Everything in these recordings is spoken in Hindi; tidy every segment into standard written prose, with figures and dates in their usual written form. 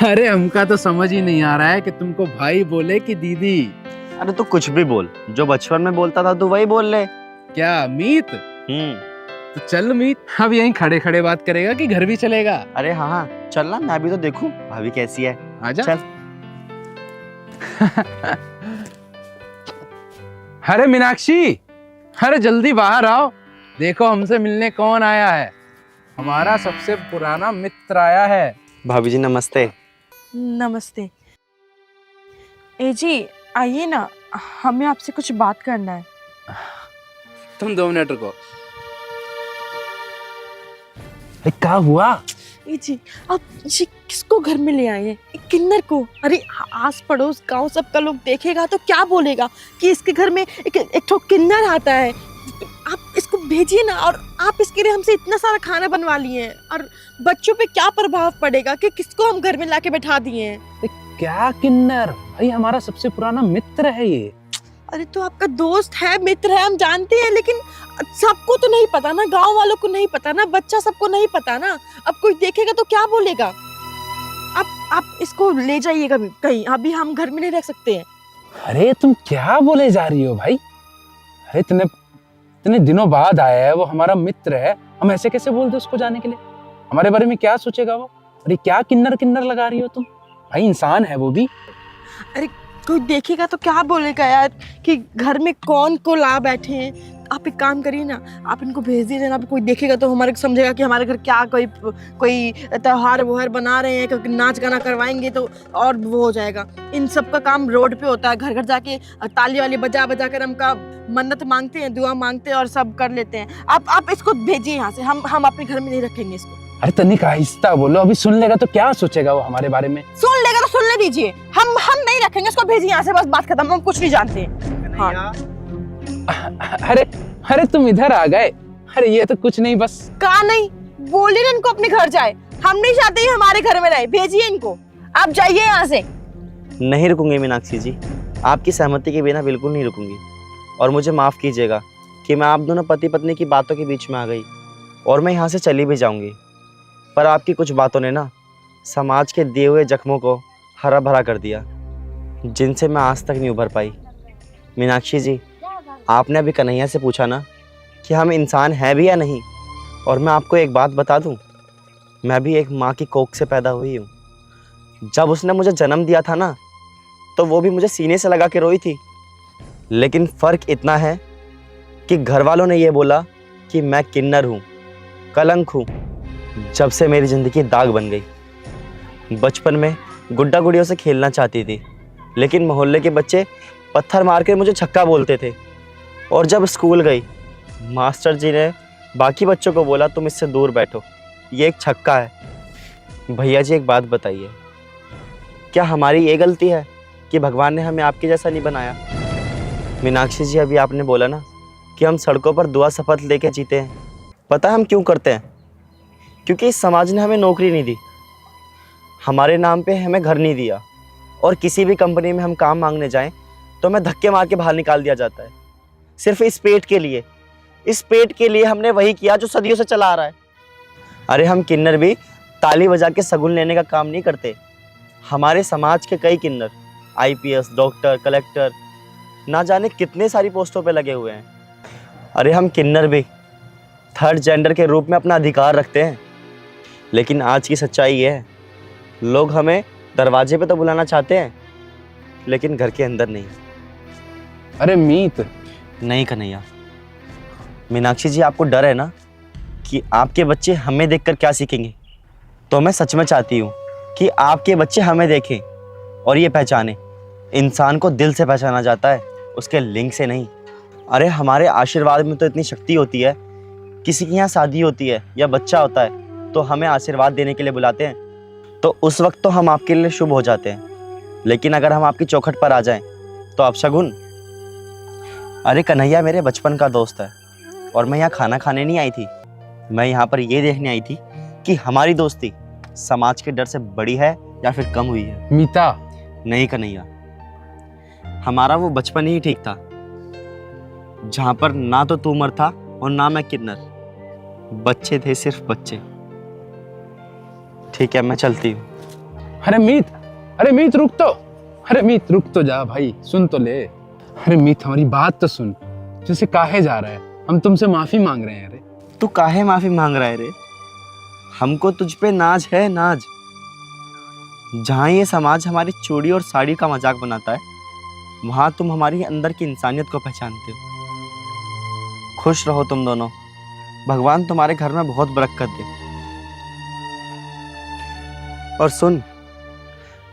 अरे हमका तो समझ ही नहीं आ रहा है कि तुमको भाई बोले कि दीदी। अरे तू कुछ भी बोल, जो बचपन में बोलता था तू वही बोल ले। क्या मीत? तो चल मीत, अब यहीं खड़े खड़े बात करेगा कि घर भी चलेगा? अरे हाँ हाँ चल ना, मैं भी तो देखूं भाभी कैसी है। आजा। चल। अरे मीनाक्षी, अरे जल्दी बाहर आओ, देखो हमसे मिलने कौन आया है। हमारा सबसे पुराना मित्र आया है। भाभी जी नमस्ते। नमस्ते। ए जी आइए ना, हमें आपसे कुछ बात करना है। तुम 2 मिनट रुको। क्या हुआ? ए जी आप ये किसको घर में ले आए हैं? किन्नर को? अरे आस पड़ोस गांव सबका लोग देखेगा तो क्या बोलेगा कि इसके घर में एक ठो किन्नर आता है। आप इसको भेजिए ना, और आप इसके लिए हमसे इतना सारा खाना बनवा लिए हैं, और बच्चों पे क्या प्रभाव पड़ेगा कि किसको हम घर में लाके बैठा दिए हैं। क्या किन्नर? भाई हमारा सबसे पुराना मित्र है ये। अरे तो आपका दोस्त है, मित्र है, हम जानते हैं, लेकिन सबको तो नहीं पता ना, गांव वालों को नहीं पता ना, बच्चा सबको नहीं पता ना। अब कोई देखेगा तो क्या बोलेगा। आप इसको ले जाइएगा कहीं, अभी हम घर में नहीं रख सकते हैं। अरे तुम क्या बोले जा रही हो भाई? अरे इतने दिनों बाद आया है, वो हमारा मित्र है, हम ऐसे कैसे बोल दे उसको जाने के लिए? हमारे बारे में क्या सोचेगा वो? अरे क्या किन्नर किन्नर लगा रही हो तुम? भाई इंसान है वो भी। अरे कोई देखेगा तो क्या बोलेगा यार कि घर में कौन को ला बैठे हैं। आप एक काम करिए ना, आप इनको भेज दीजिए ना। कोई देखेगा तो हमारे समझेगा कि हमारे घर क्या कोई त्योहार वोहार बना रहे हैं, कोई नाच गाना करवाएंगे तो और वो हो जाएगा। इन सब का काम रोड पे होता है, घर घर जाके ताली वाली बजा बजा कर हमका मन्नत मांगते हैं, दुआ मांगते हैं और सब कर लेते हैं। आप इसको भेजिए यहाँ से, हम अपने घर में नहीं रखेंगे इसको। अरे तनिक आहिस्ता बोलो, अभी सुन लेगा तो क्या सोचेगा वो हमारे बारे में? सुन लेगा तो सुनने दीजिए, हम नहीं रखेंगे इसको, भेजिए यहाँ से, बस बात खत्म, हम कुछ नहीं जानते। हाँ। अरे तुम इधर आ गए। अरे ये तो कुछ नहीं, बस कहा नहीं, बोलिए ना इनको अपने घर जाए, हम नहीं चाहते हमारे घर में रहे, भेजिए इनको, आप जाइए यहाँ से। नहीं रुकूंगी मीनाक्षी जी, आपकी सहमति के बिना बिल्कुल नहीं रुकूंगी। और मुझे माफ कीजिएगा कि मैं आप दोनों पति पत्नी की बातों के बीच में आ गई, और मैं यहाँ से चली भी जाऊंगी। पर आपकी कुछ बातों ने ना समाज के दिए हुए जख्मों को हरा भरा कर दिया, जिनसे मैं आज तक नहीं उभर पाई। मीनाक्षी जी, आपने अभी कन्हैया से पूछा ना कि हम इंसान हैं भी या नहीं, और मैं आपको एक बात बता दूं, मैं भी एक माँ की कोख से पैदा हुई हूँ। जब उसने मुझे जन्म दिया था ना, तो वो भी मुझे सीने से लगा के रोई थी। लेकिन फ़र्क इतना है कि घर वालों ने ये बोला कि मैं किन्नर हूँ, कलंक हूँ। जब से मेरी ज़िंदगी दाग बन गई। बचपन में गुड्डा गुड़ियों से खेलना चाहती थी, लेकिन मोहल्ले के बच्चे पत्थर मार के मुझे छक्का बोलते थे। और जब स्कूल गई, मास्टर जी ने बाकी बच्चों को बोला तुम इससे दूर बैठो, ये एक छक्का है। भैया जी एक बात बताइए, क्या हमारी ये गलती है कि भगवान ने हमें आपके जैसा नहीं बनाया? मीनाक्षी जी, अभी आपने बोला ना कि हम सड़कों पर दुआ शपथ लेके जीते हैं। पता है हम क्यों करते हैं? क्योंकि इस समाज ने हमें नौकरी नहीं दी, हमारे नाम पे हमें घर नहीं दिया, और किसी भी कंपनी में हम काम मांगने जाएं तो हमें धक्के मार के बाहर निकाल दिया जाता है, सिर्फ इस पेट के लिए। इस पेट के लिए हमने वही किया जो सदियों से चला आ रहा है। अरे हम किन्नर भी ताली बजा के शगुन लेने का काम नहीं करते। हमारे समाज के कई किन्नर IPS, डॉक्टर, कलेक्टर, ना जाने कितने सारी पोस्टों पे लगे हुए हैं। अरे हम किन्नर भी थर्ड जेंडर के रूप में अपना अधिकार रखते हैं। लेकिन आज की सच्चाई ये है, लोग हमें दरवाजे पे तो बुलाना चाहते हैं, लेकिन घर के अंदर नहीं। अरे मीत, नहीं कन्हैया। मीनाक्षी जी, आपको डर है ना कि आपके बच्चे हमें देखकर क्या सीखेंगे? तो मैं सच में चाहती हूँ कि आपके बच्चे हमें देखें और ये पहचानें, इंसान को दिल से पहचाना जाता है, उसके लिंग से नहीं। अरे हमारे आशीर्वाद में तो इतनी शक्ति होती है। किसी की यहाँ शादी होती है या बच्चा होता है तो हमें आशीर्वाद देने के लिए बुलाते हैं, तो उस वक्त तो हम आपके लिए शुभ हो जाते हैं। लेकिन अगर हम आपकी चौखट पर आ जाएं तो आप शगुन। अरे कन्हैया मेरे बचपन का दोस्त है, और मैं यहाँ खाना खाने नहीं आई थी, मैं यहाँ पर ये देखने आई थी कि हमारी दोस्ती समाज के डर से बड़ी है या फिर कम हुई है। मीता, नहीं कन्हैया, हमारा वो बचपन ही ठीक था, जहाँ पर ना तो तू मर था और ना मैं किन्नर। बच्चे थे, सिर्फ बच्चे। ठीक है, मैं चलती हूँ। अरे मीत रुक तो। अरे मीत रुक तो जा भाई, सुन तो ले। अरे मीत हमारी बात तो सुन, जैसे काहे जा रहा है, हम तुमसे माफी मांग रहे हैं। अरे तू काहे माफी मांग रहा है रे? हमको तुझ पे नाज है, नाज। जहाँ ये समाज हमारी चूड़ी और साड़ी का मजाक बनाता है, वहाँ तुम हमारी अंदर की इंसानियत को पहचानते हो। खुश रहो तुम दोनों, भगवान तुम्हारे घर में बहुत बरकत दे। और सुन,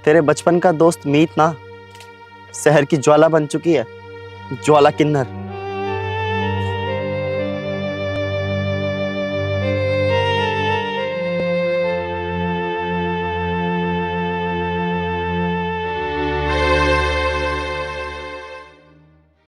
तेरे बचपन का दोस्त मीत ना शहर की ज्वाला बन चुकी है, ज्वाला किन्नर।